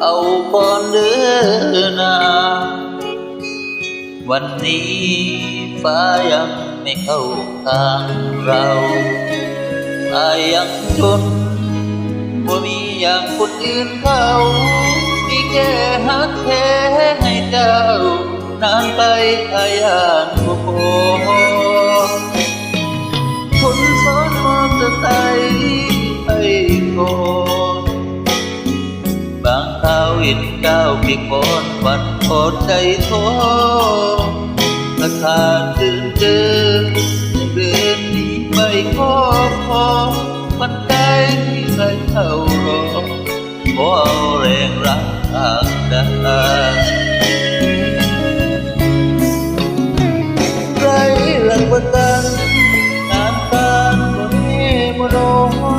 เอาก่อนเด้อนาวันนี้ฟ้ายังไม่เข้าทางเราอายยังจนบ่มีอย่างคนอื่นเขามีแค่หักแท้ให้เจ้านานไปอายานบ่พอคนซ้อนมอเตอร์ไซค์ไปก่อนบางคราวเห็นเจ้าเปียกปอนวันพอใจท้อราคาตื่นเจอเดินหนีไปขอมันใจที่ใครเท่ารอขอเอาแรงรักทางดาไรหลังประกันงานการบ่แน่บ่นอ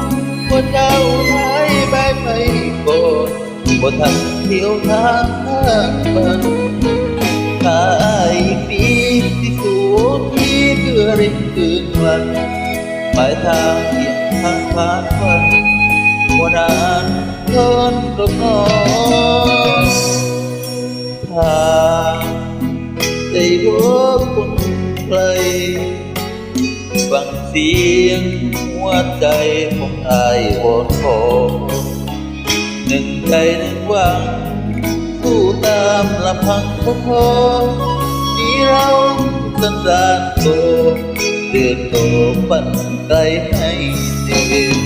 นบ่เจ้าไทยไปก่อนบ่ทันเที่ยวทางบ้านถ้าอีกปีที่สู่ที่เพื่อเร่งคืนวันปลายทางเพียงทางผ่านวันบ่นานทนก็พอถ้าได้พบคนไกลฟังเสียงหัวใจของอายวอนขอหนึ่งใจหนึ่งหวังสู้ตามลำพังก็พอมีเราสันดานโตเดินโตฝันไกลให้ถึง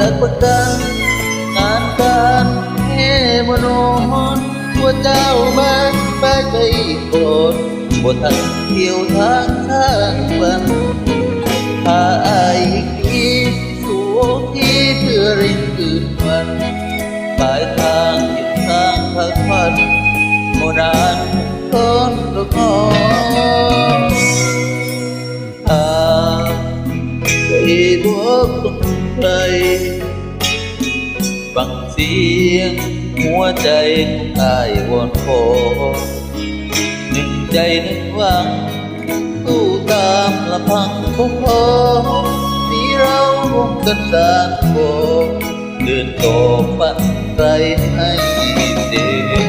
หลักประกันงานการแค่บ่นอนว่าเจ้าบ้านไปก่อนบ่ทันเที่ยวทางบ้านถ้าอายอีกทีสู่ที่เพื่อเร่งคืนวันปลายทางทิศทางพักผ่อนบ่นานทนก็ขอถ้าได้พบคนใครฟังเสียงหัวใจของอาย วอนขอหนึ่งใจหนึ่งหวังสู้ตามลำพังก็พอมีเราร่วมกันสร้างโบเดินต่อฝันไกลให้เด่น